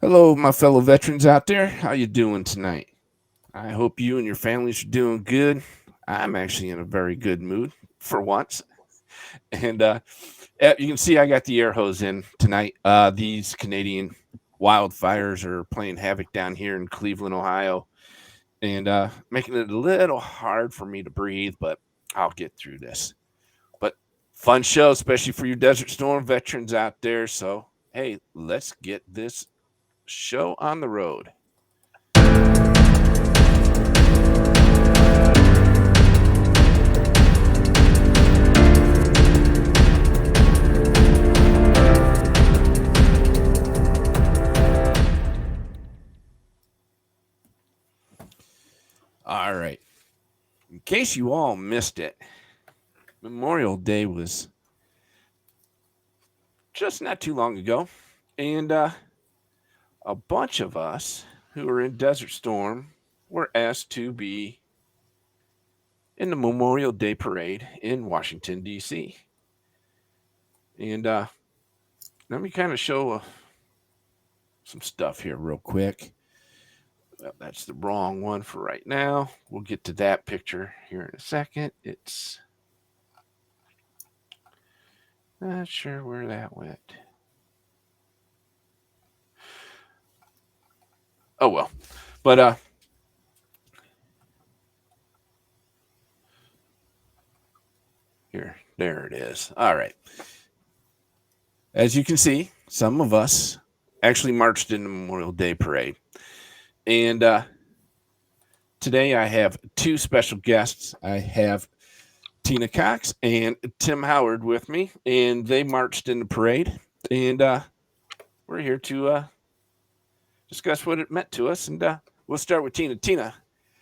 Hello, my fellow veterans out there. How you doing tonight? I hope you and your families are doing good. I'm actually in a very good mood for once, and you can see I got the air hose in tonight. These Canadian wildfires are playing havoc down here in Cleveland, Ohio, and making it a little hard for me to breathe. But I'll get through this. But fun show, especially for you Desert Storm veterans out there. So hey, let's get this show on the road. All right. In case you all missed it, Memorial Day was just not too long ago, and a bunch of us who were in Desert Storm were asked to be in the Memorial Day parade in Washington, D.C. And let me kind of show some stuff here, real quick. Well, that's the wrong one for right now. We'll get to that picture here in a second. It's not sure where that went. Oh well. But here, there it is. All right. As you can see, some of us actually marched in the Memorial Day parade. And today I have two special guests. I have Tina Cox and Tim Howard with me, and they marched in the parade. And we're here to discuss what it meant to us. And we'll start with Tina. Tina,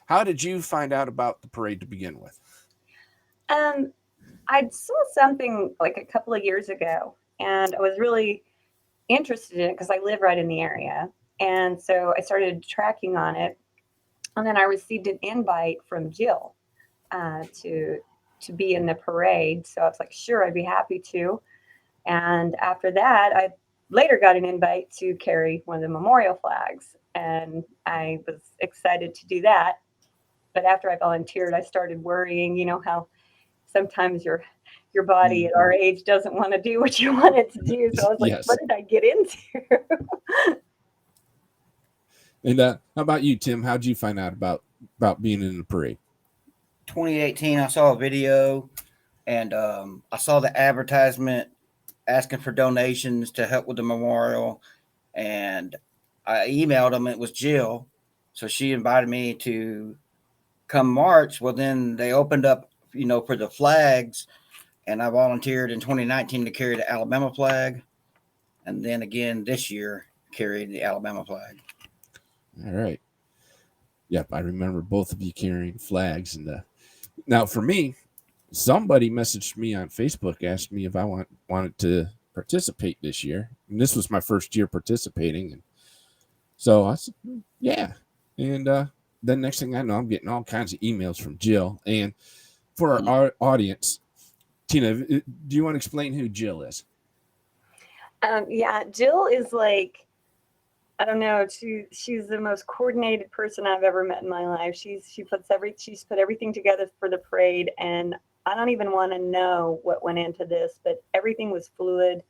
how did you find out about the parade to begin with? Um, I saw something like a couple of years ago, and I was really interested in it because I live right in the area. And so I started tracking on it, and then I received an invite from Jill to be in the parade. So I was like, sure, I'd be happy to. And after that, I later got an invite to carry one of the memorial flags, and I was excited to do that. But after I volunteered, I started worrying. You know how sometimes your body at our Mhm. age doesn't want to do what you want it to do. So I was like, what Yes. did I get into? And how about you, Tim? How did you find out about being in the parade? 2018, I saw a video and I saw the advertisement asking for donations to help with the memorial. And I emailed them. It was Jill. So she invited me to come March. Well, then they opened up, for the flags. And I volunteered in 2019 to carry the Alabama flag. And then again this year, carried the Alabama flag. All right. Yep, I remember both of you carrying flags. And now for me, somebody messaged me on Facebook, asked me if I wanted to participate this year, and this was my first year participating, and so I said, yeah. And then next thing I know, I'm getting all kinds of emails from Jill. And for our audience, Tina, do you want to explain who Jill is? Yeah, Jill is like, I don't know. She's the most coordinated person I've ever met in my life. She's put everything together for the parade, and I don't even want to know what went into this, but everything was fluid.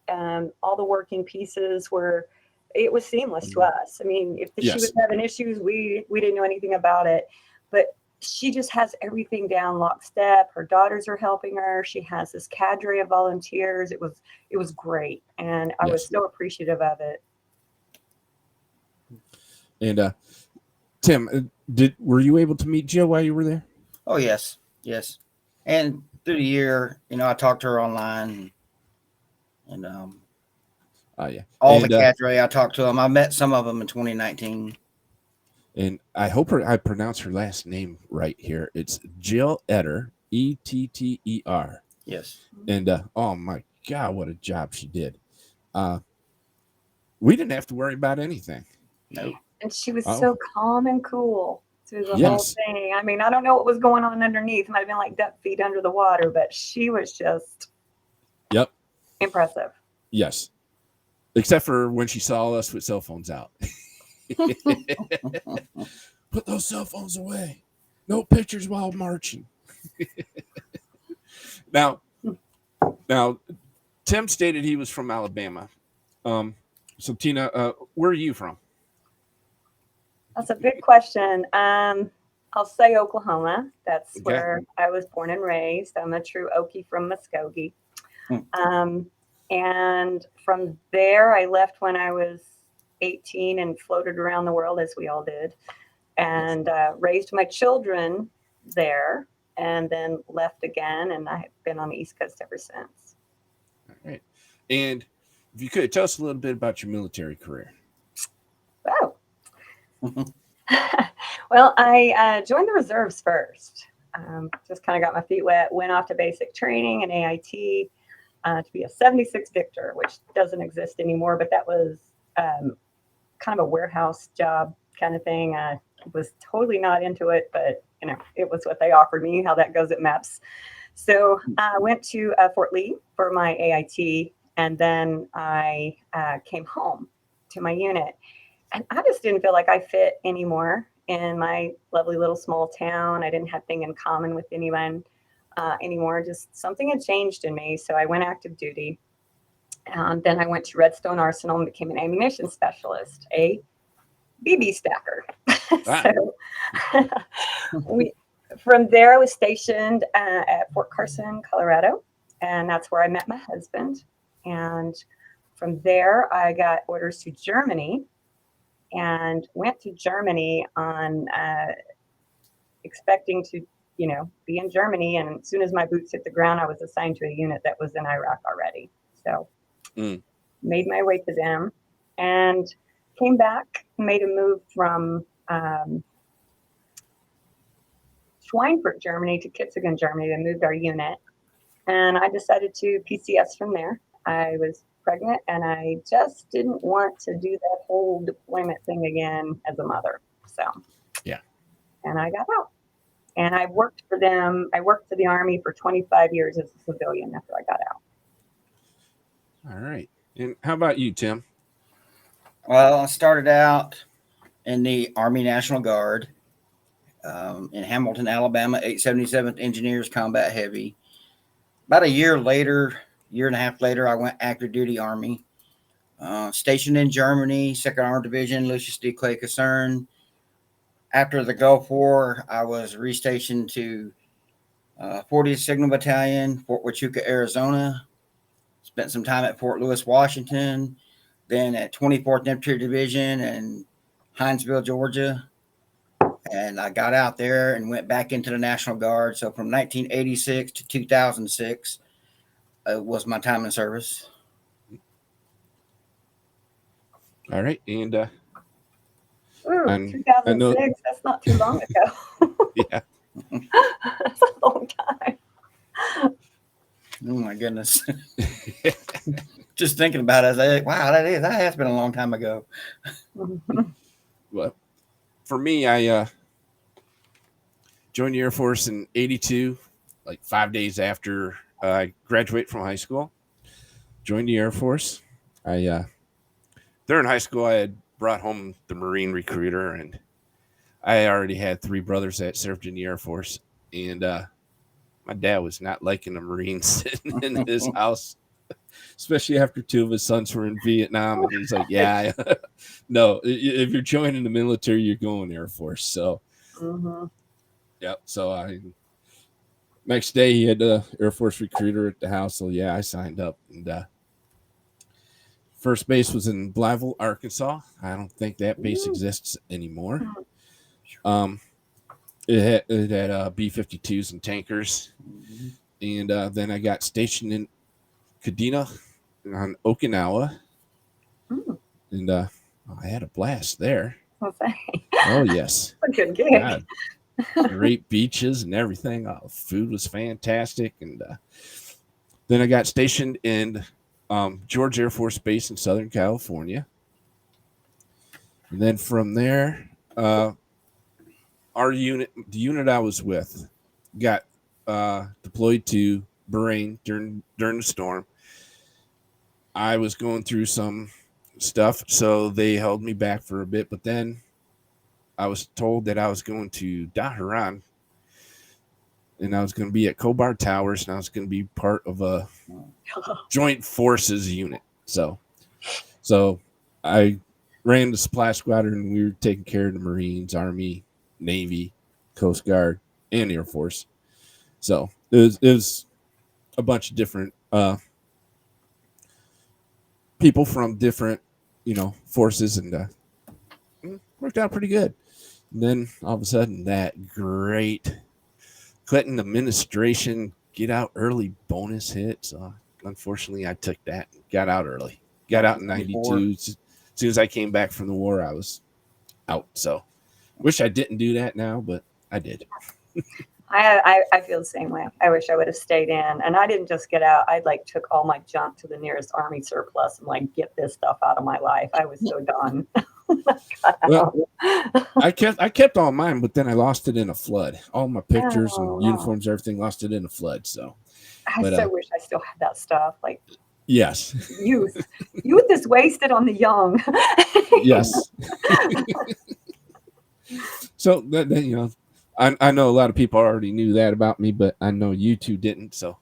All the working pieces were, it was seamless to us. I mean, if she was Yes. having issues, we didn't know anything about it, but she just has everything down lockstep. Her daughters are helping her. She has this cadre of volunteers. It was great, and I was Yes. so appreciative of it. And Tim, did were you able to meet Jill while you were there? Oh, yes. Yes. And through the year, I talked to her online and Oh yeah. all the And cadre. I talked to them. I met some of them in 2019. I hope I pronounce her last name right here. It's Jill Etter, Etter. Yes. And oh my God, what a job she did. Uh, we didn't have to worry about anything. Nope. And she was Oh, so calm and cool through the whole yes. thing. I mean, I don't know what was going on underneath. It might have been like duck feet under the water, but she was just Yep. impressive. Yes. except for when she saw us with cell phones out. Put those cell phones away. No pictures while marching. Now, Tim stated he was from Alabama. So Tina, where are you from? That's a good question. I'll say Oklahoma. That's Okay. where I was born and raised. I'm a true Okie from Muskogee. Hmm. And from there, I left when I was 18 and floated around the world as we all did, and raised my children there, and then left again. And I've been on the East Coast ever since. All right. And if you could tell us a little bit about your military career. Oh. Well, I joined the reserves first. Just kind of got my feet wet, went off to basic training and AIT to be a 76 Victor, which doesn't exist anymore, but that was kind of a warehouse job kind of thing. I was totally not into it, but it was what they offered me, how that goes at MEPS. So I went to Fort Lee for my AIT, and then I came home to my unit. And I just didn't feel like I fit anymore in my lovely little small town. I didn't have anything in common with anyone anymore. Just something had changed in me. So I went active duty. Then I went to Redstone Arsenal and became an ammunition specialist, a BB stacker. So from there, I was stationed at Fort Carson, Colorado. And that's where I met my husband. And from there, I got orders to Germany. And went to Germany on expecting to, be in Germany. And as soon as my boots hit the ground, I was assigned to a unit that was in Iraq already. So made my way to them and came back, made a move from Schweinfurt, Germany to Kitzingen, Germany to move our unit. And I decided to PCS from there. I was pregnant and I just didn't want to do that whole deployment thing again as a mother. So yeah. And I got out. And I worked for them. I worked for the Army for 25 years as a civilian after I got out. All right. And how about you, Tim? Well, I started out in the Army National Guard in Hamilton, Alabama, 877th Engineers Combat Heavy. About a year and a half later, I went active duty Army. Stationed in Germany, 2nd Armored Division, Lucius D. Clay Kaserne. After the Gulf War, I was restationed to 40th Signal Battalion, Fort Huachuca, Arizona. Spent some time at Fort Lewis, Washington. Then at 24th Infantry Division in Hinesville, Georgia. And I got out there and went back into the National Guard. So from 1986 to 2006 was my time in service. All right. And Ooh, 2006, that's not too long ago. Yeah. That's a long time. Oh my goodness. Just thinking about it, that has been a long time ago. Well, for me, I joined the Air Force in 82, like 5 days after I graduated from high school. Joined the Air Force. During high school, I had brought home the Marine recruiter, and I already had 3 brothers that served in the Air Force. And my dad was not liking the Marines sitting in his house, especially after 2 of his sons were in Vietnam. And he's like, yeah, no, if you're joining the military, you're going Air Force. So, yeah. So next day he had the Air Force recruiter at the house. So yeah, I signed up, and first base was in Blytheville, Arkansas. I don't think that base exists anymore. It had B-52s and tankers. And then I got stationed in Kadena on Okinawa. And I had a blast there. Oh, yes. A good gig. God, great beaches and everything. Food was fantastic. And then I got stationed in George Air Force Base in Southern California. And then from there, the unit I was with, got deployed to Bahrain during the storm. I was going through some stuff. So they held me back for a bit, but then I was told that I was going to Daharan and I was going to be at Kobar Towers and I was going to be part of a joint forces unit. So I ran the supply squadron and we were taking care of the Marines, Army, Navy, Coast Guard, and Air Force. So it was a bunch of different people from different, forces, and worked out pretty good. And then all of a sudden, that great Clinton administration get out early bonus hit. So unfortunately, I took that and got out early. Got out in 92. As soon as I came back from the war, I was out. So wish I didn't do that now, but I did. I feel the same way. I wish I would have stayed in, and I didn't just get out. I took all my junk to the nearest army surplus and get this stuff out of my life. I was so done. Well, I kept all mine, but then I lost it in a flood. All my pictures and uniforms, everything, lost it in a flood. So I so wish I still had that stuff. Yes, youth is wasted on the young. Yes. So then I know a lot of people already knew that about me, but I know you two didn't. So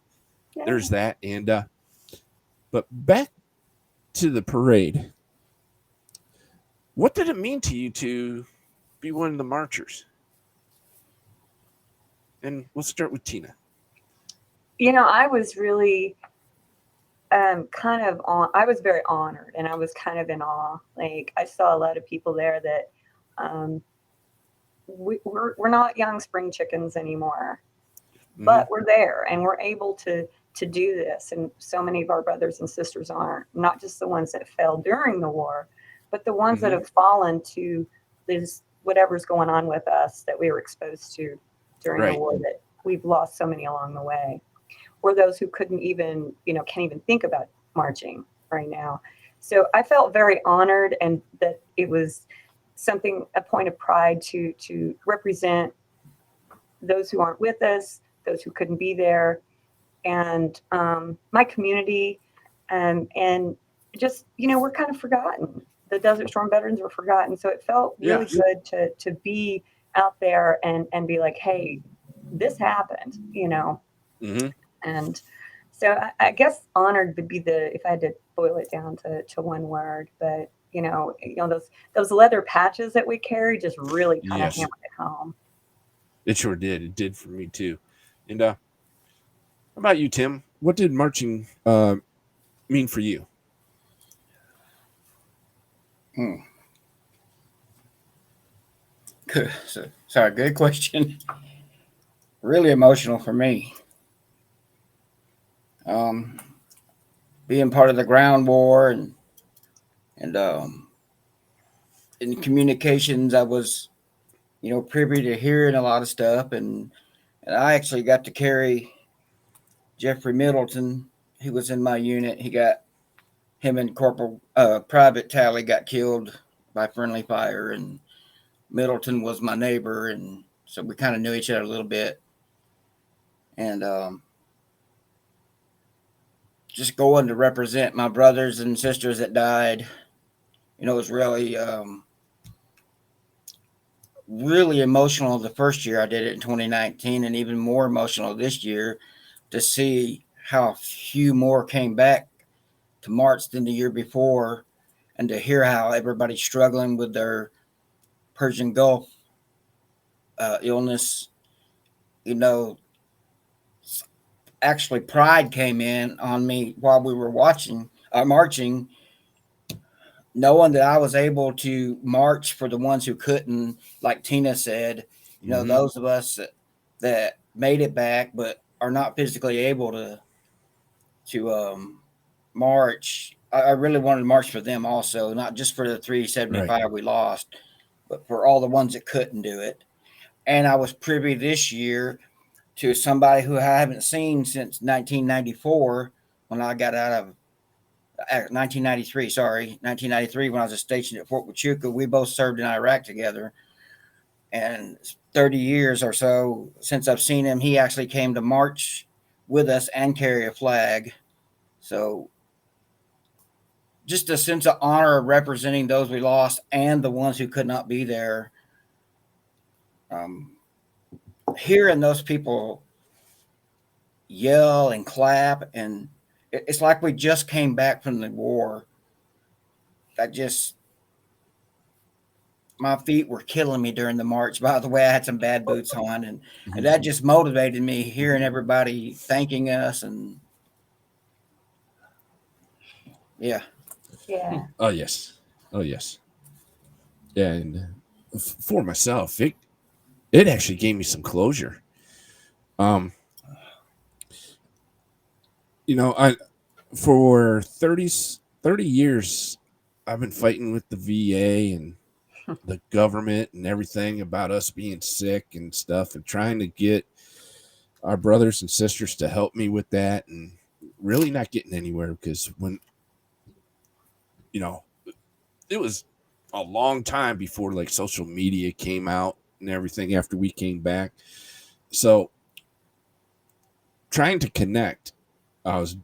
there's that. And but back to the parade. What did it mean to you to be one of the marchers? And we'll start with Tina. I was really I was very honored, and I was kind of in awe. I saw a lot of people there that we're not young spring chickens anymore, but we're there and we're able to do this. And so many of our brothers and sisters aren't, not just the ones that fell during the war, but the ones that have fallen to this whatever's going on with us that we were exposed to during the war, that we've lost so many along the way, or those who couldn't even, can't even think about marching right now. So I felt very honored, and that it was a point of pride to represent those who aren't with us, those who couldn't be there, and my community, and just, we're kind of forgotten. The Desert Storm veterans were forgotten. So it felt really good to be out there and be like, hey, this happened, And so I guess honored would be if I had to boil it down to one word, but those leather patches that we carry just really kind of hammered it home. It sure did. It did for me too. And how about you, Tim? What did marching mean for you? Sorry, good question. Really emotional for me. Being part of the ground war and in communications, I was, privy to hearing a lot of stuff, and I actually got to carry Jeffrey Middleton. He was in my unit. Him and Corporal Private Talley got killed by friendly fire, and Middleton was my neighbor, and so we kind of knew each other a little bit. And just going to represent my brothers and sisters that died, it was really really emotional the first year I did it in 2019, and even more emotional this year to see how few more came back to march than the year before, and to hear how everybody's struggling with their Persian Gulf illness. Actually pride came in on me while we were marching, knowing that I was able to march for the ones who couldn't, like Tina said, those of us that made it back but are not physically able to march. I really wanted to march for them also, not just for the 375 we lost, but for all the ones that couldn't do it. And I was privy this year to somebody who I haven't seen since 1994 when I got out of 1993 when I was stationed at Fort Huachuca. We both served in Iraq together, and 30 years or so since I've seen him. He actually came to march with us and carry a flag. So just a sense of honor of representing those we lost and the ones who could not be there. Hearing those people yell and clap, and it's like we just came back from the war. My feet were killing me during the march. By the way, I had some bad boots on, and that just motivated me, hearing everybody thanking us. And yeah. Oh yes. Yeah, and for myself, it actually gave me some closure. I for 30 years I've been fighting with the VA and the government and everything about us being sick and stuff, and trying to get our brothers and sisters to help me with that, and really not getting anywhere, because when it was a long time before like social media came out and everything after we came back. So trying to connect, I was,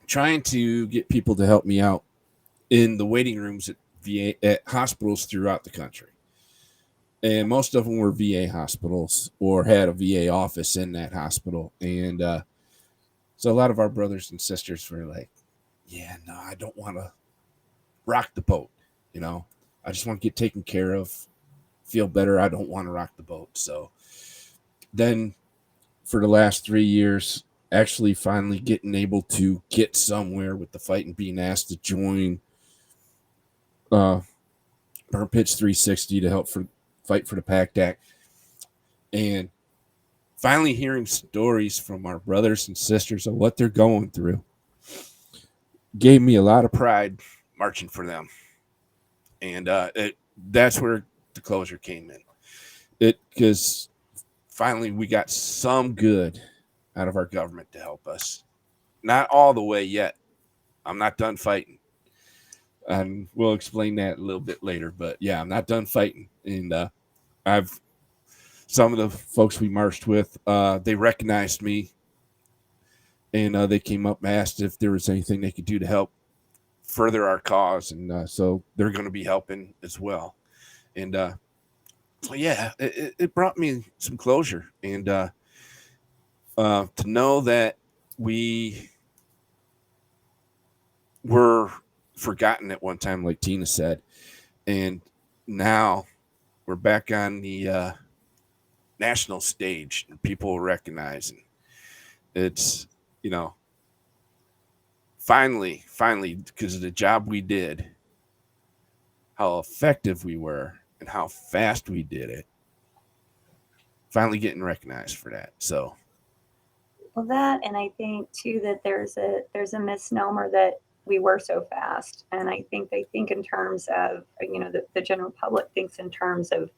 trying to get people to help me out in the waiting rooms at hospitals throughout the country. And most of them were VA hospitals or had a VA office in that hospital. And so a lot of our brothers and sisters were like, yeah, no, I don't want to rock the boat. I just want to get taken care of, feel better. I don't want to rock the boat. So then for the last 3 years, actually finally getting able to get somewhere with the fight and being asked to join Burn Pitch 360 to help fight for the PACT Act. And finally hearing stories from our brothers and sisters of what they're going through gave me a lot of pride marching for them. And that's where the closure came in. Because finally we got some good out of our government to help us. Not all the way yet. I'm not done fighting. And we'll explain that a little bit later. But yeah, I'm not done fighting. And some of the folks we marched with, they recognized me. And they came up and asked if there was anything they could do to help further our cause. And so they're going to be helping as well. And so yeah, it brought me some closure. And to know that we were forgotten at one time, like Tina said, and now we're back on the national stage and people recognizing it's, finally, because of the job we did, how effective we were and how fast we did it, finally getting recognized for that. So Well, that, and I think too that there's a misnomer that we were so fast, and I think they think in terms of the general public thinks in terms of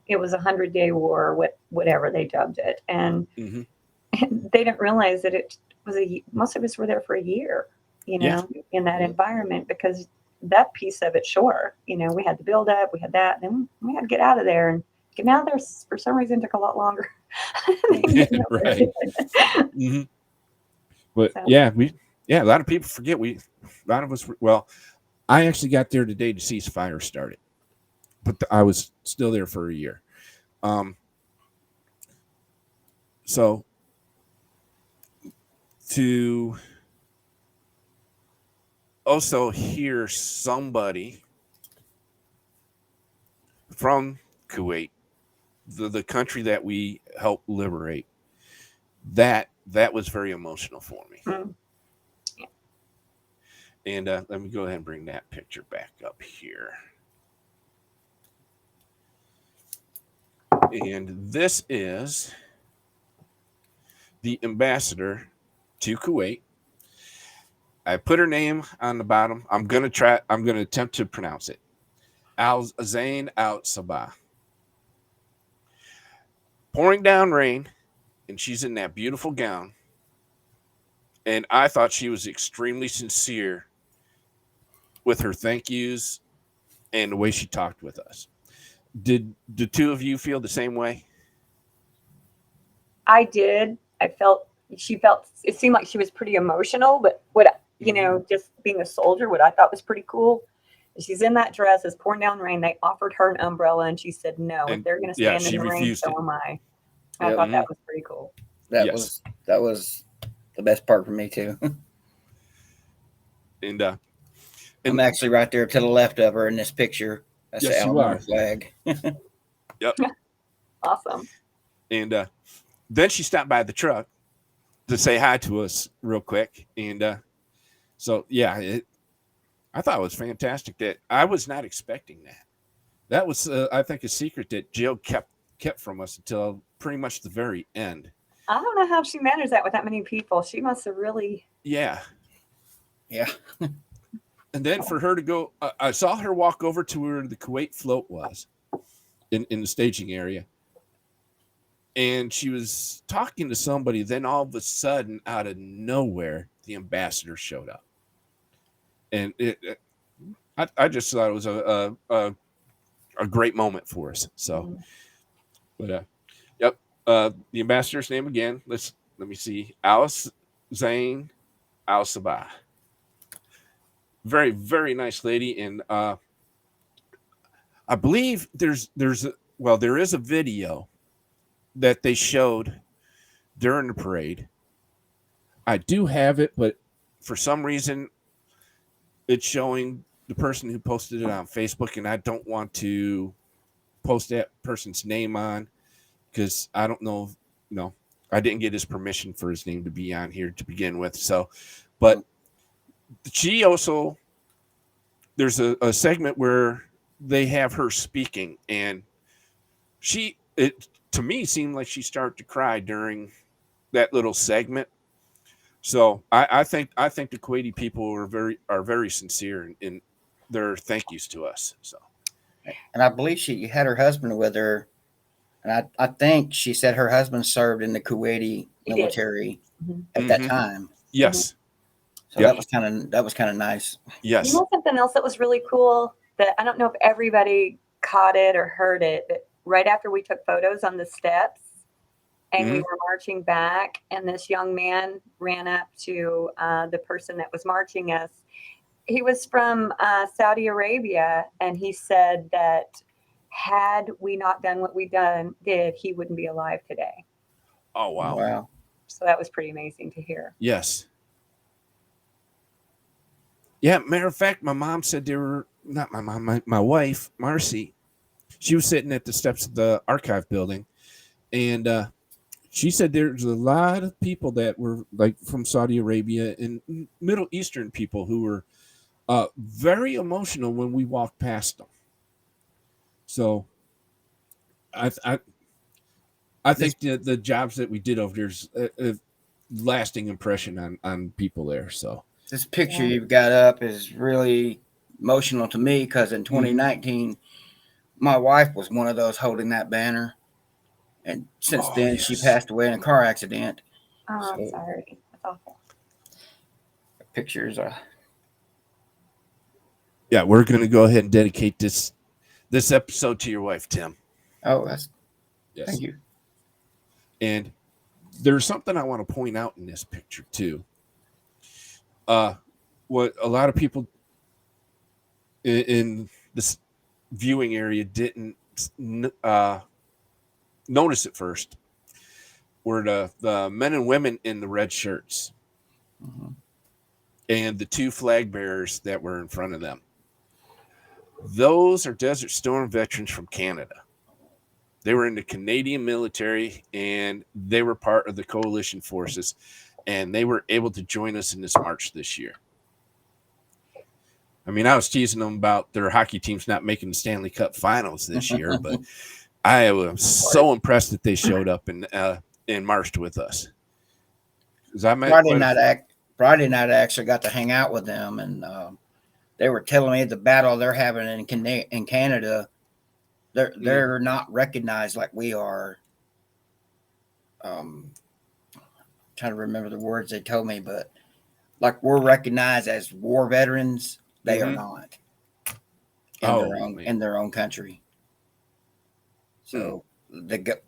it was 100-day war, whatever they dubbed it, and they didn't realize that it was most of us were there for a year, in that environment, because that piece of it, sure, we had the build up, we had that, and then we had to get out of there, and getting out of there for some reason took a lot longer. Right. But so. A lot of people forget a lot of us. Well, I actually got there today to see fire started, but I was still there for a year. So to also hear somebody from Kuwait, the country that we helped liberate, that was very emotional for me. Yeah. And let me go ahead and bring that picture back up here. And this is the ambassador to Kuwait. I put her name on the bottom. I'm going to attempt to pronounce it. Al-Zain Al-Sabah. Pouring down rain, and she's in that beautiful gown. And I thought she was extremely sincere with her thank yous and the way she talked with us. Did the two of you feel the same way? I did. It seemed like she was pretty emotional, but you know, just being a soldier, what I thought was pretty cool. She's in that dress, it's pouring down rain. They offered her an umbrella, and she said, "No, if And they're going to yeah, stand she in the rain, refused so it. am I." I Yep. thought that was pretty cool. That Yes. was the best part for me too. And I'm actually right there to the left of her in this picture. That's Yes, the you Alabama are. flag. Awesome. and then she stopped by the truck to say hi to us real quick. And so yeah, I thought it was fantastic. That I was not expecting that. That was I think a secret that Jill kept from us until pretty much the very end. I don't know how she managed that with that many people. She must have really. Yeah. Yeah. And then for her to go, I saw her walk over to where the Kuwait float was in the staging area. And she was talking to somebody. Then all of a sudden, out of nowhere, the ambassador showed up. And I just thought it was a great moment for us. So, but yep. The ambassador's name again. Let me see. Alice Zane Al Sabah. Very, very nice lady. And I believe there is a video that they showed during the parade. I do have it, but for some reason it's showing the person who posted it on Facebook, and I don't want to post that person's name on because I don't know. I didn't get his permission for his name to be on here to begin with. So, but she also, there's a segment where they have her speaking, and it to me seemed like she started to cry during that little segment. So I think the Kuwaiti people are very sincere in their thank yous to us. So, And I believe she had her husband with her, and I think she said her husband served in the Kuwaiti military at that time. Yes. So that was kind of nice. Yes. You know something else that was really cool that I don't know if everybody caught it or heard it, but right after we took photos on the steps and we were marching back, and this young man ran up to the person that was marching us. He was from Saudi Arabia, and he said that had we not done what we did, he wouldn't be alive today. Oh, wow. Wow. So that was pretty amazing to hear. Yes. Yeah, matter of fact, my mom said they were not my mom, my wife, Marcy. She was sitting at the steps of the archive building, and she said there's a lot of people that were like from Saudi Arabia and Middle Eastern people who were very emotional when we walked past them. So, I think the jobs that we did over there's a lasting impression on people there. So. This picture you've got up is really emotional to me because in 2019, my wife was one of those holding that banner. And since then, she passed away in a car accident. Oh, I'm sorry. That's awful. The pictures are. Yeah, we're going to go ahead and dedicate this episode to your wife, Tim. Oh, yes. Thank you. And there's something I want to point out in this picture, too. What a lot of people in this viewing area didn't notice at first were the men and women in the red shirts and the two flag bearers that were in front of them. Those are Desert Storm veterans from Canada. They were in the Canadian military, and they were part of the coalition forces, and they were able to join us in this march this year. I mean, I was teasing them about their hockey teams not making the Stanley Cup Finals this year, but I was so impressed that they showed up and marched with us. Friday night, I actually got to hang out with them, and they were telling me the battle they're having in Canada, they're not recognized like we are. Trying to remember the words they told me, but like we're recognized as war veterans. They are not in their own country. So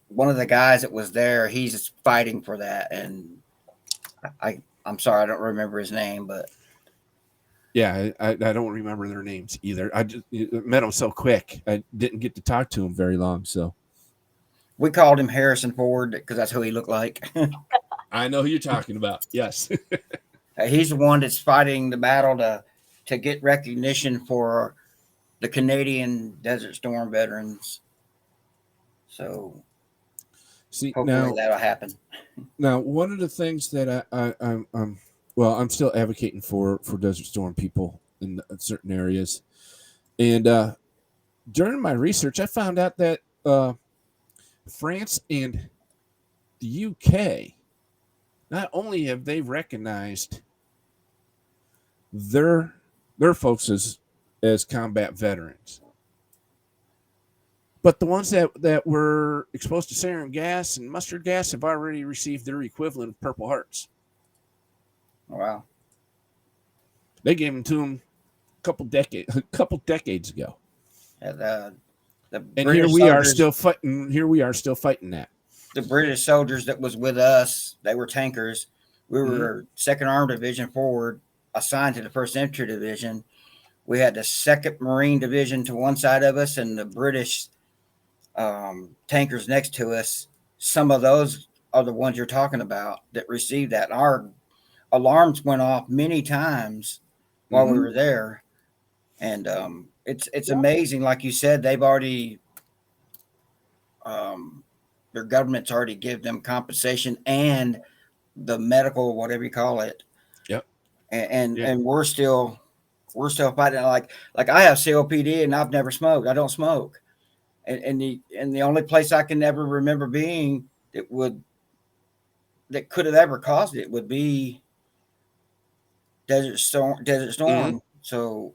one of the guys that was there, he's fighting for that, and I'm sorry I don't remember his name, but Yeah, I don't remember their names either. I just met them so quick. I didn't get to talk to them very long. So We called him Harrison Ford because that's who he looked like. I know who you're talking about. Yes. He's the one that's fighting the battle to get recognition for the Canadian Desert Storm veterans. So See, hopefully that'll happen. now one of the things that I'm still advocating for Desert Storm people in certain areas, and during my research, I found out that France and the UK, not only have they recognized their folks as combat veterans, but the ones that were exposed to sarin gas and mustard gas have already received their equivalent of Purple Hearts. Wow. They gave them to them a couple decades ago. The And British here we are soldiers- still fighting. Here we are still fighting that. The British soldiers that was with us, they were tankers. We were Second Armored Division forward, assigned to the First Infantry Division. We had the Second Marine Division to one side of us, and the British tankers next to us. Some of those are the ones you're talking about that received that. Our alarms went off many times while we were there, and it's amazing. Like you said, they've already their government's already give them compensation and the medical, whatever you call it. Yep. And we're still fighting. Like I have COPD and I've never smoked. I don't smoke. And the only place I can ever remember being that could have ever caused it would be Desert Storm. Mm-hmm. So,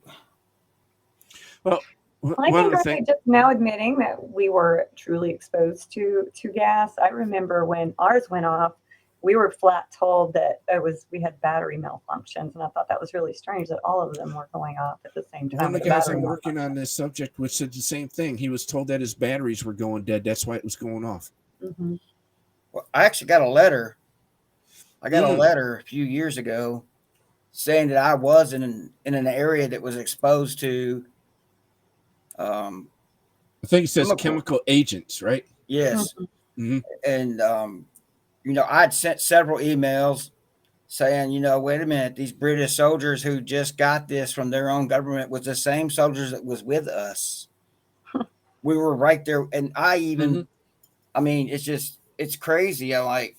well, I one of think the aren't things. they just now admitting that we were truly exposed to gas? I remember when ours went off, we were flat told that we had battery malfunctions, and I thought that was really strange that all of them were going off at the same time. One of the with guys battery I'm working on malfunction. this subject with said the same thing. He was told that his batteries were going dead. That's why it was going off. Mm-hmm. well, I actually got a letter. I got a letter a few years ago saying that I was in an area that was exposed to. I think it says chemical agents, right? Yes. Mm-hmm. And I'd sent several emails saying, wait a minute, these British soldiers who just got this from their own government was the same soldiers that was with us. We were right there. And I even, I mean, it's crazy. I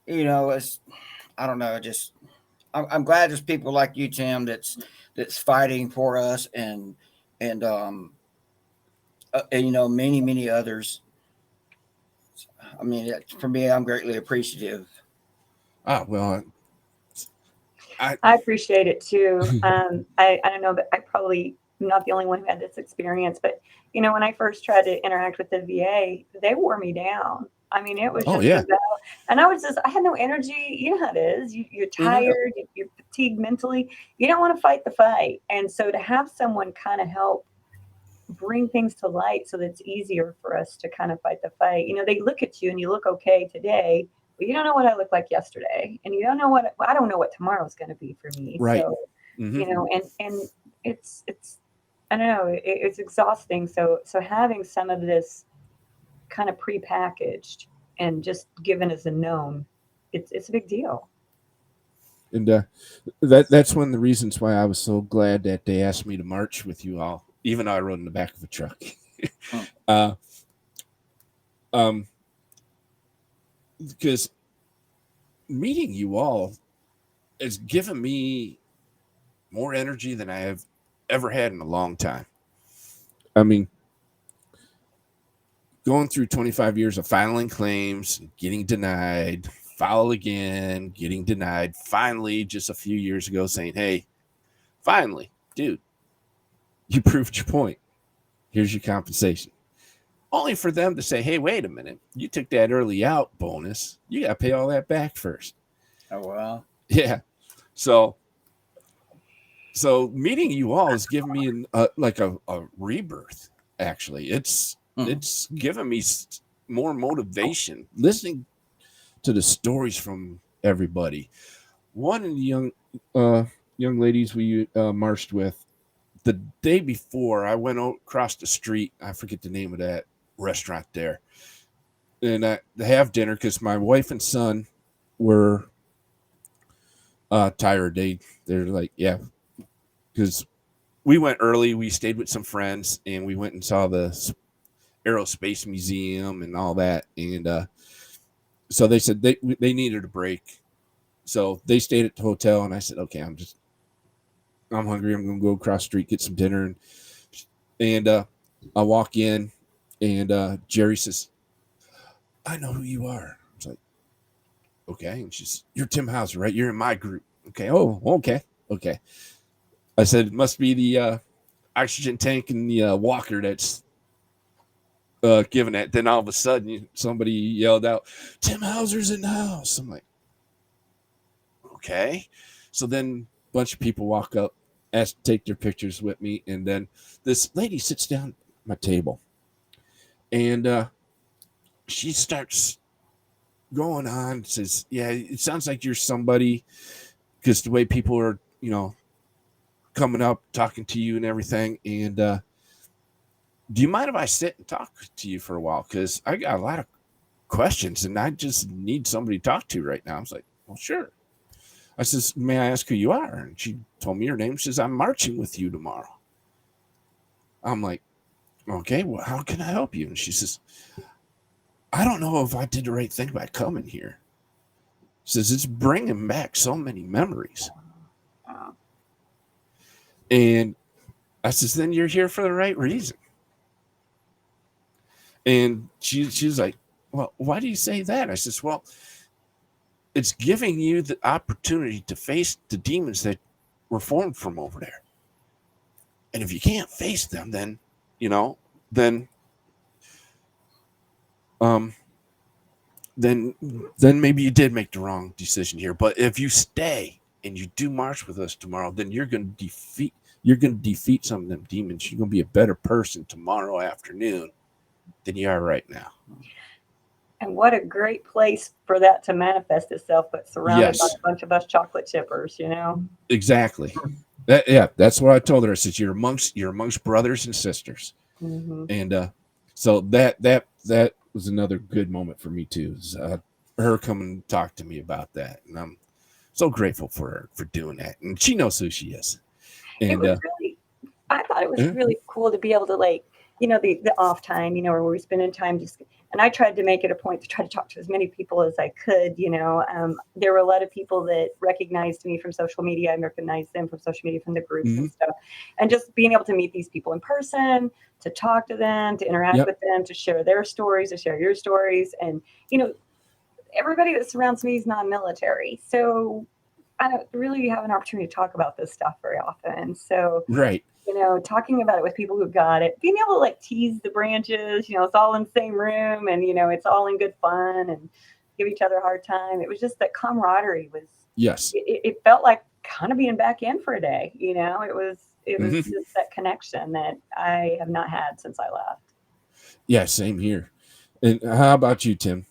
don't know. I'm glad there's people like you, Tim, that's fighting for us and many, many others. I mean, for me, I'm greatly appreciative. Well, I appreciate it too. I don't know, but I probably am not the only one who had this experience. But when I first tried to interact with the VA, they wore me down. I mean, it was just and I had no energy. You know how it is. You're tired. You're fatigued mentally. You don't want to fight the fight. And so to have someone kind of help bring things to light so that it's easier for us to kind of fight the fight. They look at you and you look okay today, but you don't know what I looked like yesterday, and you don't know I don't know what tomorrow's going to be for me. Right. So, and it's I don't know, it's exhausting. So having some of this kind of prepackaged and just given as a known, it's a big deal. And that's one of the reasons why I was so glad that they asked me to march with you all, even though I rode in the back of a truck. Because meeting you all has given me more energy than I have ever had in a long time. I mean, going through 25 years of filing claims, getting denied, file again, getting denied, finally, just a few years ago, saying, hey, finally, dude, you proved your point. Here's your compensation. Only for them to say, hey, wait a minute, you took that early out bonus. You got to pay all that back first. Oh, wow. Yeah. So meeting you all has given me a rebirth, actually. It's given me more motivation listening to the stories from everybody. One of the young ladies we marched with, the day before I went across the street. I forget the name of that restaurant there, and I have dinner because my wife and son were tired. They're like, yeah, because we went early. We stayed with some friends, and we went and saw the Aerospace Museum and all that. And so they said they needed a break, so they stayed at the hotel. And I said, okay, I'm hungry. I'm gonna go across the street, get some dinner, and I walk in, and Jerry says, "I know who you are." I was like, "Okay," and she's, "You're Tim Hauser, right? You're in my group." Okay. Oh, okay. I said, "It must be the oxygen tank and the walker that's giving that." Then all of a sudden, somebody yelled out, "Tim Hauser's in the house." I'm like, okay. So then a bunch of people walk up, ask to take their pictures with me, and then this lady sits down at my table, and she starts going on, says, "Yeah, it sounds like you're somebody," because the way people are, coming up, talking to you and everything. And do you mind if I sit and talk to you for a while? Because I got a lot of questions and I just need somebody to talk to right now. I was like, well, sure. I says, may I ask who you are? And she told me her name. She says, I'm marching with you tomorrow. I'm like, okay, well, how can I help you? And she says, I don't know if I did the right thing by coming here. She says, it's bringing back so many memories. And I says, then you're here for the right reason. And she's like, well, why do you say that? I says, well, it's giving you the opportunity to face the demons that were formed from over there. And if you can't face them, then, then maybe you did make the wrong decision here. But if you stay and you do march with us tomorrow, then you're going to defeat some of them demons. You're going to be a better person tomorrow afternoon than you are right now. And what a great place for that to manifest itself, but surrounded by Yes. a bunch of us chocolate chippers, Exactly. That's what I told her. I said, you're amongst brothers and sisters. Mm-hmm. And so that was another good moment for me too. Is, her coming and talk to me about that, and I'm so grateful for her for doing that. And she knows who she is. And I thought it was really cool to be able to, like, the off time, where we're spending time and I tried to make it a point to try to talk to as many people as I could. There were a lot of people that recognized me from social media. I recognized them from social media, from the groups and stuff. And just being able to meet these people in person, to talk to them, to interact with them, to share their stories, to share your stories. And, everybody that surrounds me is non-military. So I don't really have an opportunity to talk about this stuff very often. So, right. Talking about it with people who got it, being able to like tease the branches, it's all in the same room and, it's all in good fun and give each other a hard time. It was just that camaraderie was, yes, it felt like kind of being back in for a day. It was just that connection that I have not had since I left. Yeah, same here. And how about you, Tim?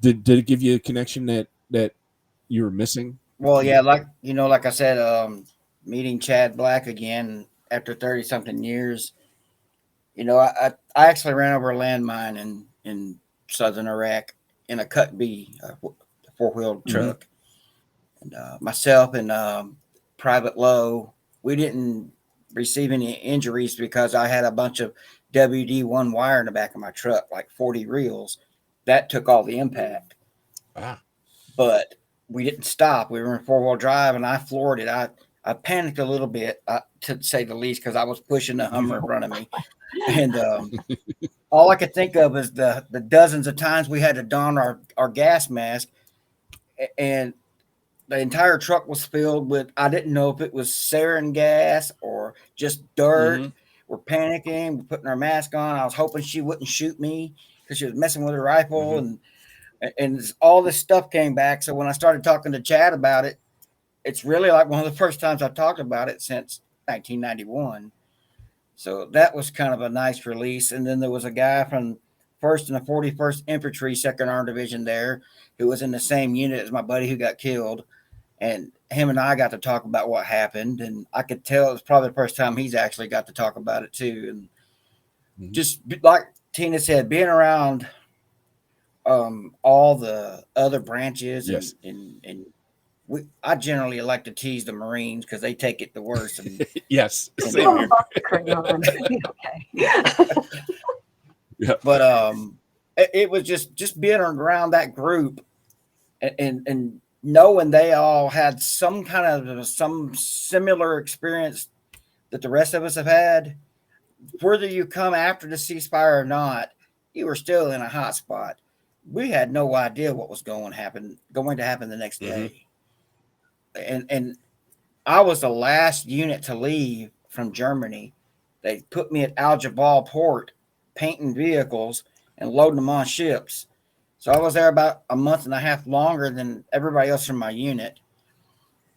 Did it give you a connection that you were missing? Well, yeah, like I said, meeting Chad Black again after 30 something years. I actually ran over a landmine in southern Iraq in a Cut B, four-wheeled truck. And myself and Private Lowe, we didn't receive any injuries because I had a bunch of WD-1 wire in the back of my truck, like 40 reels. That took all the impact. But we didn't stop. We were in four-wheel drive, and I floored it. I panicked a little bit, to say the least, because I was pushing the Hummer in front of me. And all I could think of is the dozens of times we had to don our gas mask. And the entire truck was filled with, I didn't know if it was sarin gas or just dirt. We're panicking. We're putting our mask on. I was hoping she wouldn't shoot me because she was messing with her rifle. And all this stuff came back. So when I started talking to Chad about it, it's really like one of the first times I've talked about it since 1991. So that was kind of a nice release. And then there was a guy from 1st and the 41st Infantry 2nd Armored Division there who was in the same unit as my buddy who got killed. and him and I got to talk about what happened, and I could tell it was probably the first time he's actually got to talk about it too. And just like Tina said, being around all the other branches, Yes. and I generally like to tease the Marines because they take it the worst. And Yes. And Same Oh, here. off the crayon. Okay. but it was just being around that group and knowing they all had some similar experience that the rest of us have had. Whether you come after the ceasefire or not, you were still in a hot spot. We had no idea what was going to happen the next day. And I was the last unit to leave from Germany. They put me at Al Jabal port painting vehicles and loading them on ships. So I was there about a month and a half longer than everybody else from my unit.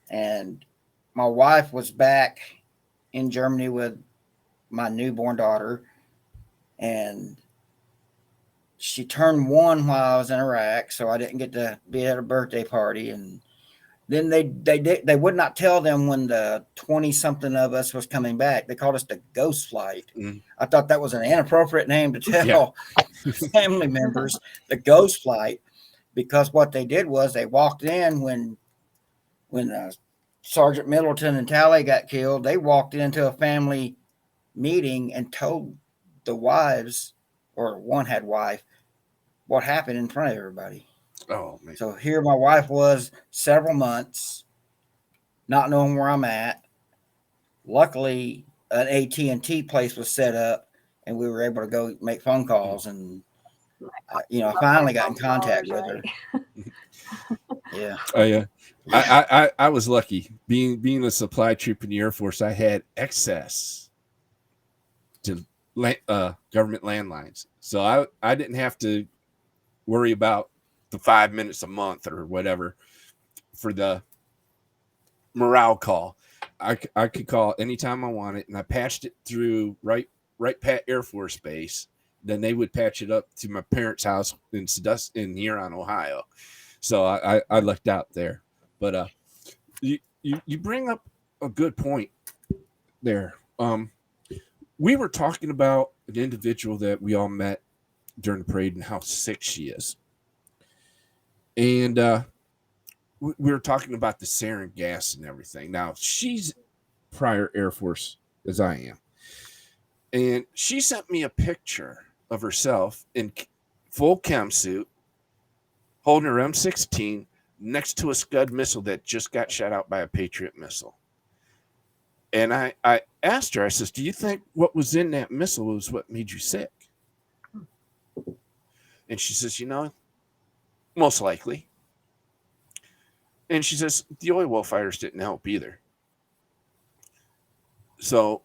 And my wife was back in Germany with my newborn daughter, and she turned 1 while I was in Iraq, so I didn't get to be at her birthday party. And then they would not tell them when the 20-something of us was coming back. They called us the Ghost Flight. I thought that was an inappropriate name to tell family members, the Ghost Flight, because what they did was they walked in when Sergeant Middleton and Talley got killed. They walked into a family meeting and told the wives, or one had wife, what happened in front of everybody. Oh man. So here my wife was several months not knowing where I'm at. Luckily, an AT&T place was set up and we were able to go make phone calls, and I finally got in contact with her. Yeah. Oh yeah. I was lucky being a supply troop in the Air Force. I had access to government landlines, so I didn't have to worry about the 5 minutes a month or whatever for the morale call. I could call anytime I wanted, and I patched it through Wright Pat Air Force Base. Then they would patch it up to my parents' house in Huron, Ohio. So I lucked out there. But you bring up a good point there. We were talking about an individual that we all met during the parade and how sick she is. And we were talking about the sarin gas and everything. Now, she's prior Air Force as I am. And she sent me a picture of herself in full chem suit, holding her M16 next to a Scud missile that just got shot out by a Patriot missile. And I asked her, I says, do you think what was in that missile was what made you sick? And she says, most likely. And she says, the oil well fires didn't help either. So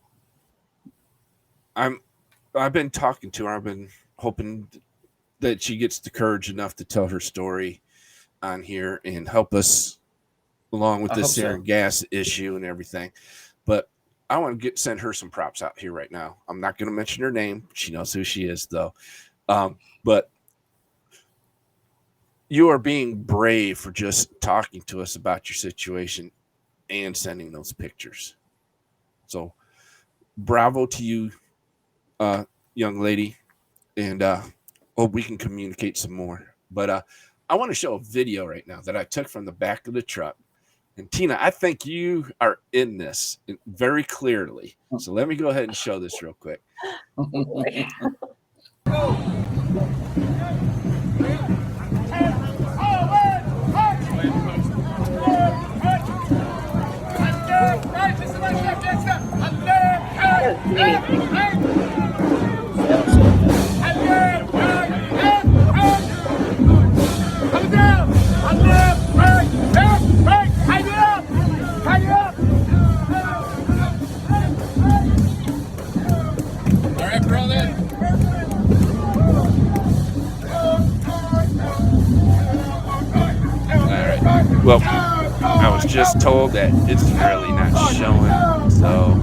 I've been talking to her. I've been hoping that she gets the courage enough to tell her story on here and help us along with this sarin gas issue and everything. But I want to send her some props out here right now. I'm not going to mention her name. She knows who she is, though. But you are being brave for just talking to us about your situation and sending those pictures. So bravo to you, young lady. And hope we can communicate some more. But I want to show a video right now that I took from the back of the truck. And Tina, I think you are in this very clearly. So let me go ahead and show this real quick. Well, I was just told that it's really not showing, so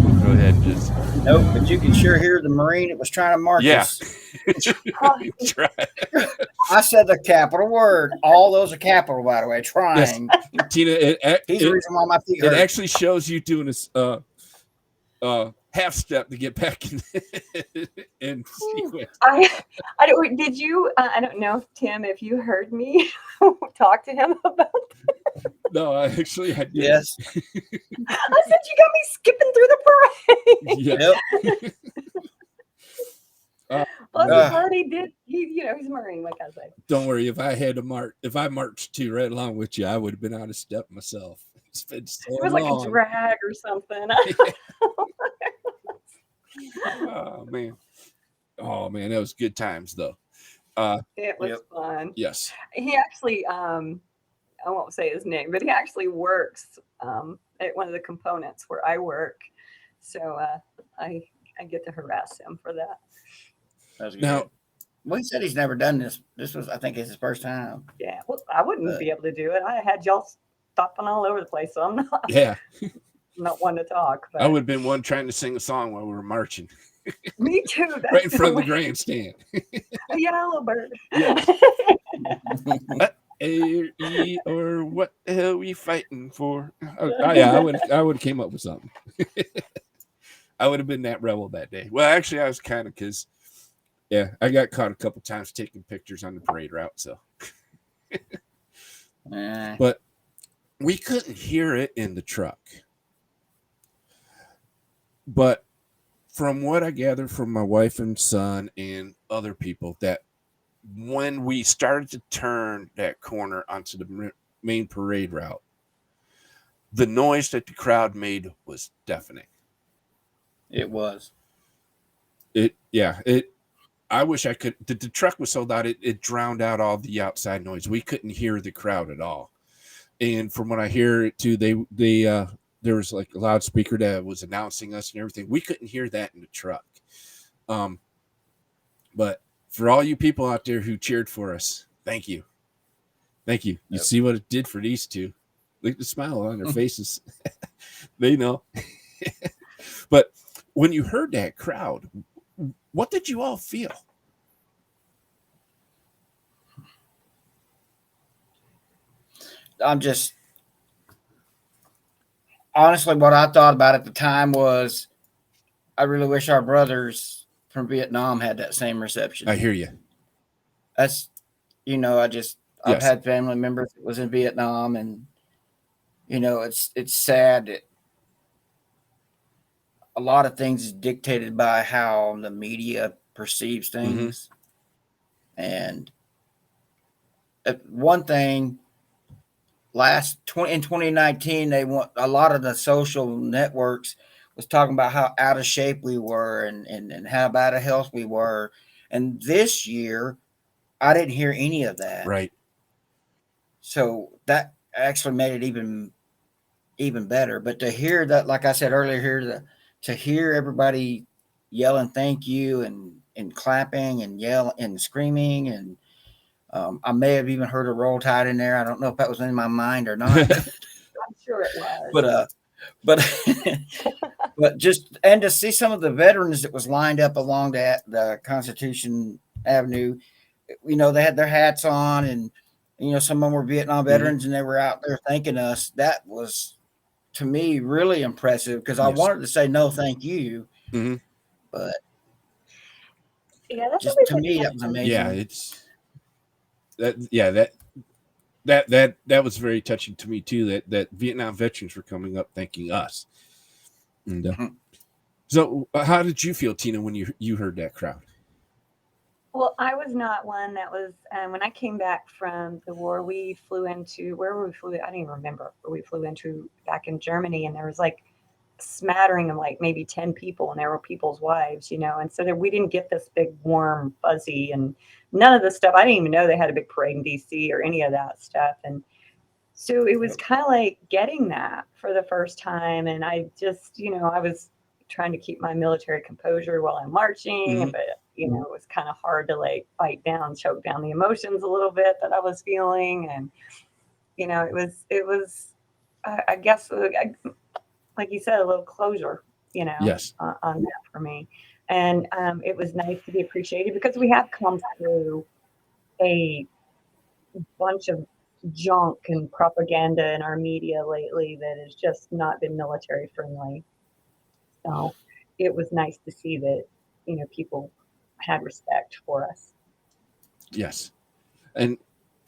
we'll go ahead and just... Nope, but you can sure hear the Marine that was trying to mark us. Try. I said the capital word. All those are capital, by the way. Trying. Tina, He's the reason why my feet it hurt. actually shows you doing this half step to get back in sequence. I don't. Did you? I don't know, Tim, if you heard me talk to him about. No, I did. Yes. I said you got me skipping through the parade. Yeah. Yep. Well, Yeah. he already did. He's a Marine, like I said. Don't worry. If I marched too right along with you, I would have been out of step myself. It's been so It was like long. a drag or something. Oh man, that was good times though. It was Yep. fun. Yes. He actually, I won't say his name, but he actually works at one of the components where I work. So I get to harass him for that. That's good. Now, Well, he said he's never done this. This was, I think, his first time. Yeah, well, I wouldn't be able to do it. I had y'all stopping all over the place, so I'm yeah, not one to talk. But I would have been one trying to sing a song while we were marching me too. That's right in front of the way- grandstand. A yellow bird. Yeah. A or E or what the hell we fighting for? Oh, yeah, I would have came up with something. I would have been that rebel that day. Well, actually, I was kind of because, yeah, I got caught a couple times taking pictures on the parade route. So, but we couldn't hear it in the truck. But from what I gathered from my wife and son and other people, that when we started to turn that corner onto the main parade route, the noise that the crowd made was deafening. It was. I wish I could. The truck was so loud it drowned out all the outside noise. We couldn't hear the crowd at all. And from what I hear too, there was like a loudspeaker that was announcing us and everything. We couldn't hear that in the truck. But for all you people out there who cheered for us, thank you. Thank you. You see what it did for these two. Look at the smile on their faces. They know. But when you heard that crowd, what did you all feel? I'm just honestly, what I thought about at the time was, I really wish our brothers from Vietnam had that same reception. I hear you. That's, I've Yes. had family members that was in Vietnam, and it's sad that a lot of things is dictated by how the media perceives things. And one thing, in 2019, they want a lot of the social networks was talking about how out of shape we were and how bad of health we were. And this year, I didn't hear any of that. Right. So that actually made it even better. But to hear that, like I said earlier, to hear everybody yelling thank you and clapping and yelling and screaming, and I may have even heard a Roll Tide in there. I don't know if that was in my mind or not. I'm sure it was. But just, and to see some of the veterans that was lined up along the Constitution Avenue, they had their hats on, and some of them were Vietnam veterans, and they were out there thanking us. That was, to me, really impressive, because I wanted to say no thank you, but yeah, that's just to me that was amazing. Yeah, that was very touching to me too, that Vietnam veterans were coming up thanking us. And so how did you feel, Tina, when you heard that crowd? Well, I was not one that was, when I came back from the war, we flew into, where we flew, I don't even remember where we flew into back in Germany, and there was like a smattering of like maybe 10 people, and there were people's wives, and so we didn't get this big, warm, fuzzy, and none of the stuff. I didn't even know they had a big parade in DC or any of that stuff. And so it was kind of like getting that for the first time. And I just, I was trying to keep my military composure while I'm marching, but it was kind of hard to like choke down the emotions a little bit that I was feeling. And, it was, I guess, like you said, a little closure, Yes. on that for me. And it was nice to be appreciated, because we have come through a bunch of junk and propaganda in our media lately that has just not been military friendly. So it was nice to see that, people had respect for us. Yes. And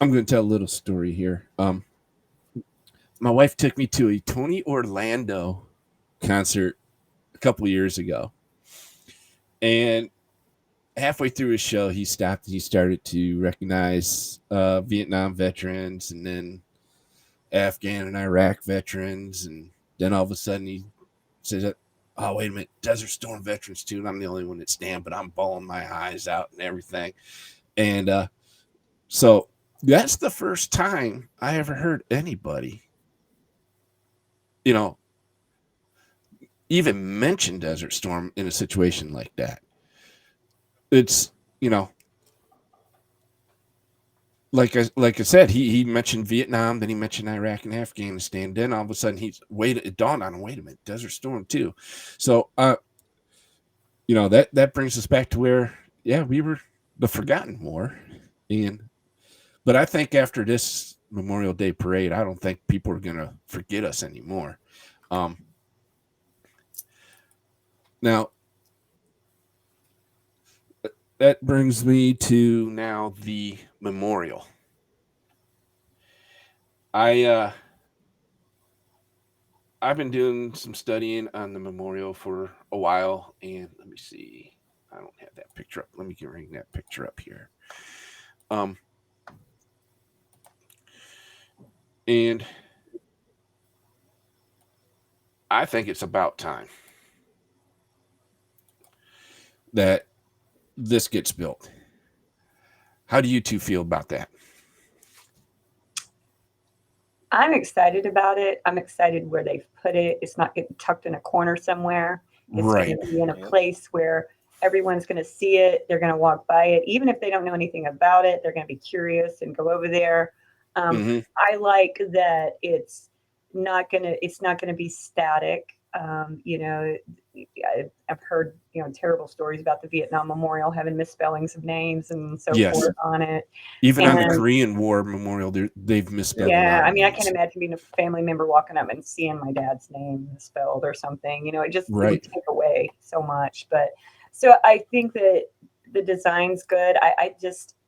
I'm going to tell a little story here. My wife took me to a Tony Orlando concert a couple years ago. And halfway through his show, he stopped and he started to recognize Vietnam veterans and then Afghan and Iraq veterans. And then all of a sudden he says, oh, wait a minute, Desert Storm veterans too. And I'm the only one that stand, but I'm bawling my eyes out and everything. And so that's the first time I ever heard anybody, even mention Desert Storm in a situation like that. It's, like I said, he mentioned Vietnam, then he mentioned Iraq and Afghanistan. Then all of a sudden it dawned on him, wait a minute, Desert Storm too. So, that brings us back to where, we were the forgotten war. But I think after this Memorial Day parade, I don't think people are going to forget us anymore. Now, that brings me to now the memorial. I've been doing some studying on the memorial for a while, and let me see. I don't have that picture up. Let me bring that picture up here. And I think it's about time that this gets built. How do you two feel about that? I'm excited about it. I'm excited where they've put it. It's not getting tucked in a corner somewhere. It's Right. going to be in a place where everyone's going to see it. They're going to walk by it. Even if they don't know anything about it, they're going to be curious and go over there. I like that it's not going to be static. I've heard, terrible stories about the Vietnam Memorial having misspellings of names and so forth on it. Even on the Korean War Memorial, they've misspelled. Yeah, I mean, I can't imagine being a family member walking up and seeing my dad's name misspelled or something. It just it would take away so much. But so I think that the design's good.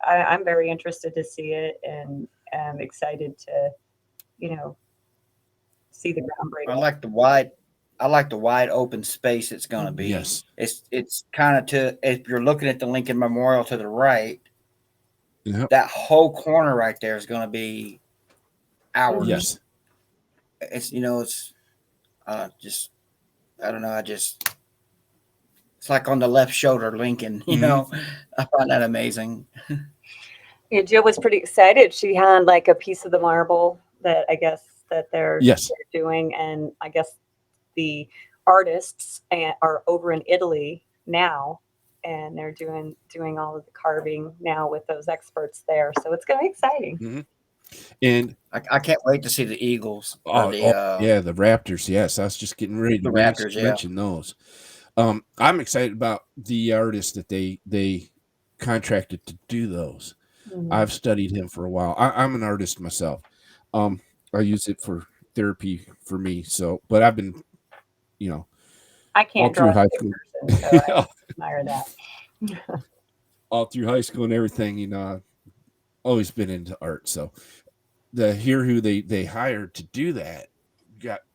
I'm very interested to see it, and I'm excited to, see the groundbreaking. I like the wide open space it's going to be. Yes. It's kind of if you're looking at the Lincoln Memorial to the right, yep, that whole corner right there is going to be ours. Yes. It's just, I don't know. It's like on the left shoulder, Lincoln, I find that amazing. Yeah, Jill was pretty excited. She had like a piece of the marble that I guess that they're doing. And I guess the artists are over in Italy now, and they're doing all of the carving now with those experts there. So it's going to be exciting. Mm-hmm. And I can't wait to see the Eagles. The Raptors. Yes, I was just getting ready to mention those. I'm excited about the artist that they contracted to do those. Mm-hmm. I've studied him for a while. I'm an artist myself. I use it for therapy for me. So, but I've been, I can't draw high school. Person, so I admire that. All through high school and everything, I've always been into art. So, who they hired to do that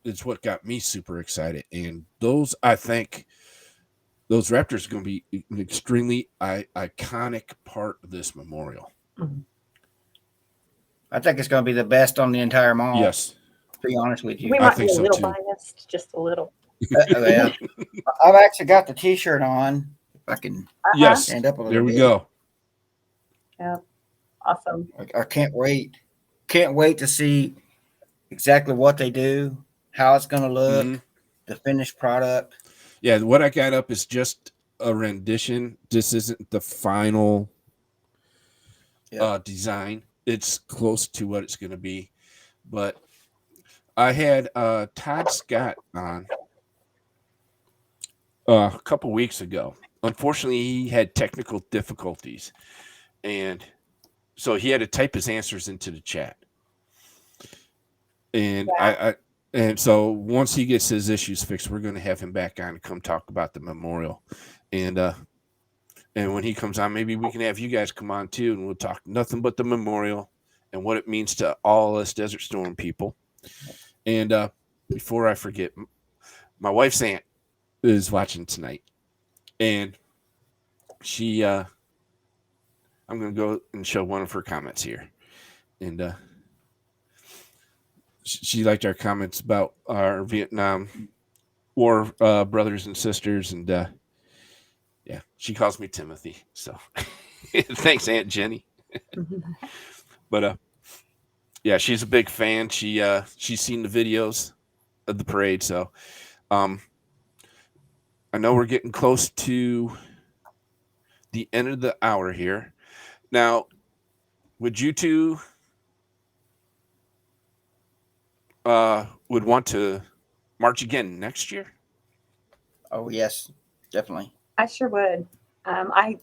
it's what got me super excited. And I think those Raptors are going to be an extremely iconic part of this memorial. Mm-hmm. I think it's going to be the best on the entire mall. Yes. To be honest with you. We might be a little biased, just a little. Yeah. I've actually got the T-shirt on. If I can stand up a little bit. There we go. Yeah. Awesome. I can't wait. Can't wait to see exactly what they do, how it's going to look, the finished product. Yeah, what I got up is just a rendition. This isn't the final design. It's close to what it's going to be. But I had Todd Scott on a couple weeks ago. Unfortunately, he had technical difficulties. And so he had to type his answers into the chat. And Yeah. and so once he gets his issues fixed, we're going to have him back on to come talk about the memorial. And when he comes on, maybe we can have you guys come on too, and we'll talk nothing but the memorial and what it means to all us Desert Storm people. And before I forget, my wife's aunt is watching tonight, and she I'm going to go and show one of her comments here. And she liked our comments about our Vietnam War brothers and sisters, and yeah, she calls me Timothy. So thanks, Aunt Jenny. But yeah, she's a big fan. She's seen the videos of the parade, so I know we're getting close to the end of the hour here. Now, would you two would want to march again next year? Oh yes, definitely. I sure would. I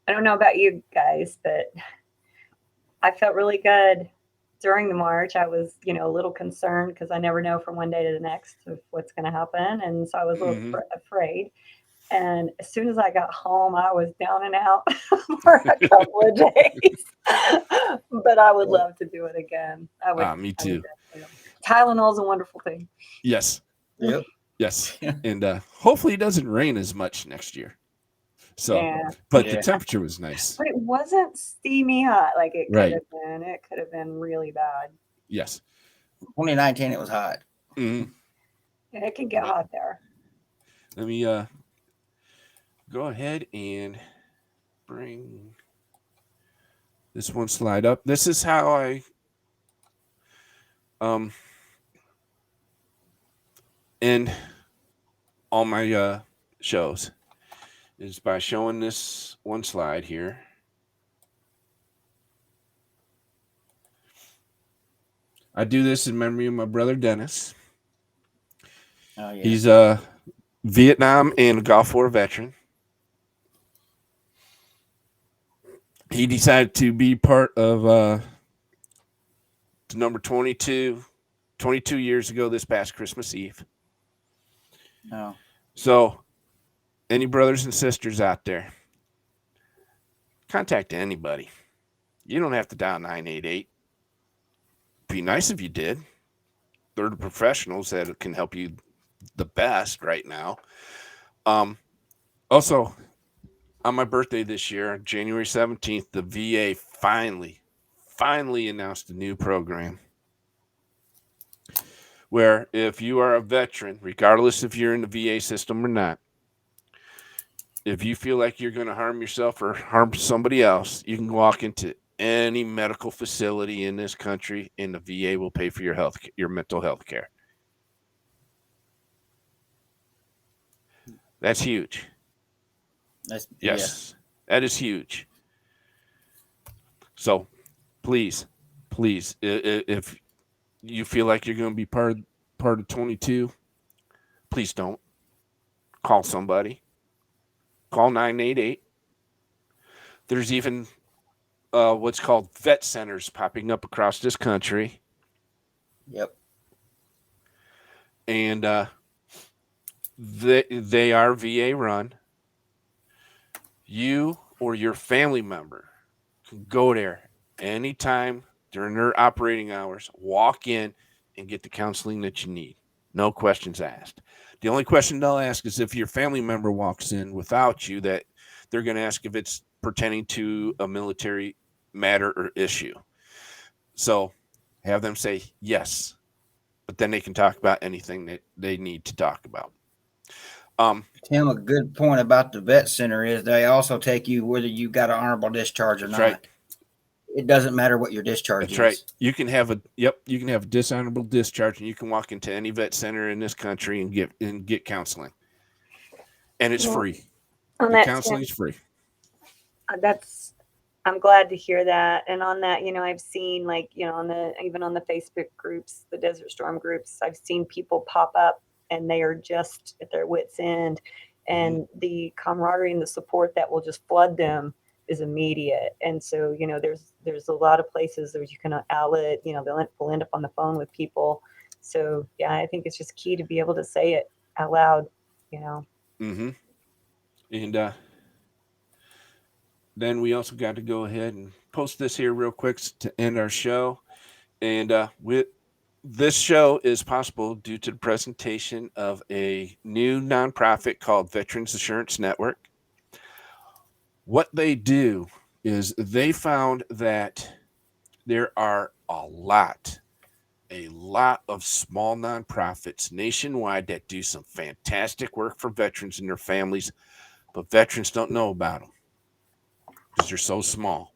don't know about you guys, but I felt really good during the march. I was, a little concerned because I never know from one day to the next of what's going to happen, and so I was a little afraid. And as soon as I got home, I was down and out for a couple of days. But I would love to do it again. I would. Me too. Tylenol is a wonderful thing. Yes. Yep. Yes. And hopefully it doesn't rain as much next year. So, yeah. But the temperature was nice. But it wasn't steamy hot like it could Right. have been. It could have been really bad. Yes. 2019, it was hot. Mm-hmm. Yeah, it can get hot there. Let me go ahead and bring this one slide up. This is how I end all my shows, is by showing this one slide here. I do this in memory of my brother Dennis. Oh, yeah. He's a Vietnam and Gulf War veteran. He decided to be part of the number 22 years ago this past Christmas Eve. Oh. So, any brothers and sisters out there, contact anybody. You don't have to dial 988. Be nice if you did. They're the professionals that can help you the best right now. Also, on my birthday this year, January 17th, the VA finally announced a new program where if you are a veteran, regardless if you're in the VA system or not, if you feel like you're going to harm yourself or harm somebody else, you can walk into any medical facility in this country and the VA will pay for your mental health care. That's huge. Yes, that is huge. So please, if you feel like you're going to be part of 22, please don't. Call somebody. Call 988. There's even what's called vet centers popping up across this country. Yep. And they are VA run. You or your family member can go there anytime during their operating hours, walk in and get the counseling that you need. No questions asked. The only question they'll ask is if your family member walks in without you, that they're going to ask if it's pertaining to a military matter or issue. So have them say yes, but then they can talk about anything that they need to talk about. Tim, a good point about the vet center is they also take you whether you got an honorable discharge or not. Right. It doesn't matter what your discharge is. That's right. You can have a dishonorable discharge, and you can walk into any vet center in this country and get counseling, and it's free. The counseling is free. I'm glad to hear that. And on that, I've seen even on the Facebook groups, the Desert Storm groups, I've seen people pop up and they are just at their wits' end, and the camaraderie and the support that will just flood them is immediate. And so, there's a lot of places that you can outlet, we'll end up on the phone with people. So yeah, I think it's just key to be able to say it out loud. Mm-hmm. And then we also got to go ahead and post this here real quick to end our show. And this show is possible due to the presentation of a new nonprofit called Veterans Assurance Network. What they do is they found that there are a lot of small nonprofits nationwide that do some fantastic work for veterans and their families, but veterans don't know about them because they're so small.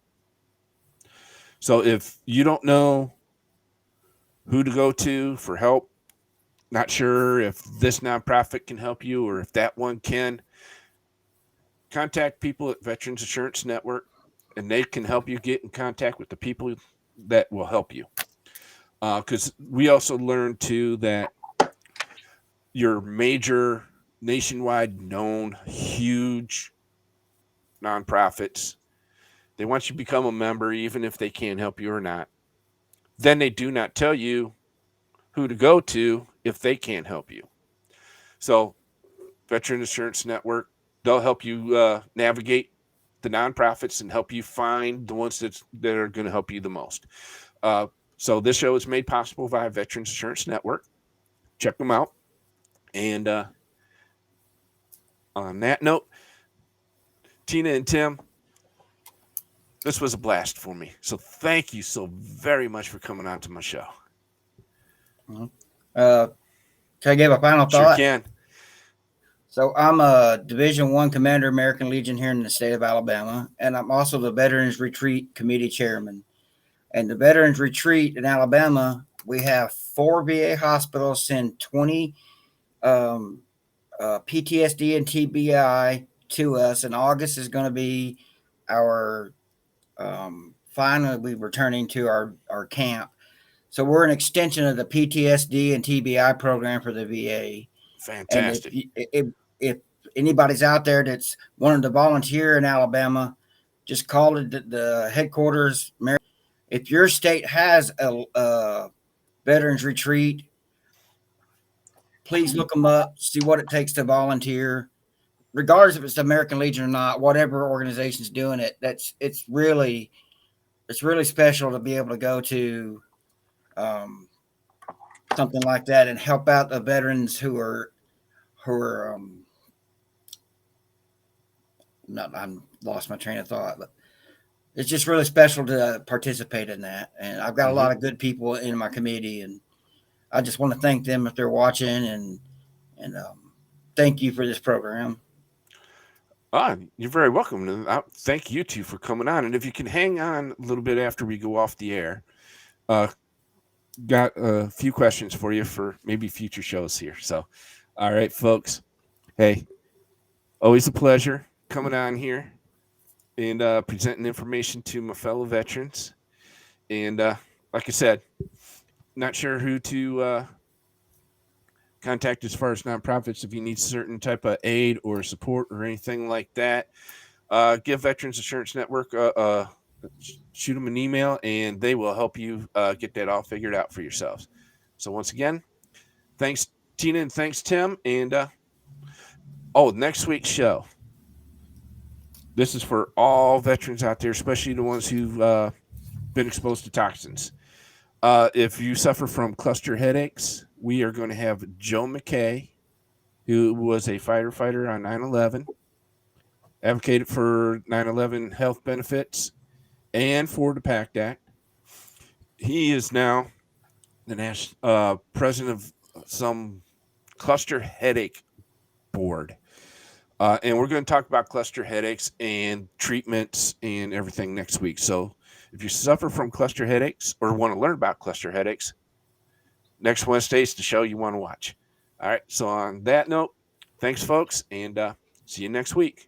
So if you don't know who to go to for help, not sure if this nonprofit can help you or if that one can, contact people at Veterans Assurance Network, and they can help you get in contact with the people that will help you. Because we also learned too that your major nationwide known huge nonprofits, they want you to become a member even if they can't help you or not. Then they do not tell you who to go to if they can't help you. So Veteran Assurance Network, they'll help you navigate the nonprofits and help you find the ones that are going to help you the most. So this show is made possible via Veterans Assurance Network. Check them out. And on that note, Tina and Tim, this was a blast for me. So thank you so very much for coming on to my show. Can I give a final thought? Sure can. So I'm a Division I Commander, American Legion here in the state of Alabama, and I'm also the Veterans Retreat Committee Chairman. And the Veterans Retreat in Alabama, we have 4 VA hospitals send 20 PTSD and TBI to us, and August is going to be our finally returning to our camp. So we're an extension of the PTSD and TBI program for the VA. Fantastic. And if anybody's out there that's wanting to volunteer in Alabama, just call the headquarters. If your state has a veterans retreat, please look them up, see what it takes to volunteer. Regardless if it's the American Legion or not, whatever organization's doing it, it's really special to be able to go to something like that and help out the veterans who are I'm lost my train of thought, but it's just really special to participate in that. And I've got a lot of good people in my committee, and I just want to thank them if they're watching, and thank you for this program. You're very welcome. And thank you two for coming on. And if you can hang on a little bit after we go off the air, got a few questions for you for maybe future shows here. So, all right, folks. Hey, always a pleasure coming on here and presenting information to my fellow veterans. And like I said, not sure who to contact as far as nonprofits if you need certain type of aid or support or anything like that. Give Veterans Assurance Network shoot them an email, and they will help you get that all figured out for yourselves. So once again, thanks Tina and thanks Tim. And next week's show, this is for all veterans out there, especially the ones who've been exposed to toxins. If you suffer from cluster headaches, we are going to have Joe McKay, who was a firefighter on 9/11, advocated for 9/11 health benefits and for the PACT Act. He is now the president of some cluster headache board. And we're going to talk about cluster headaches and treatments and everything next week. So if you suffer from cluster headaches or want to learn about cluster headaches, next Wednesday is the show you want to watch. All right. So on that note, thanks, folks, and see you next week.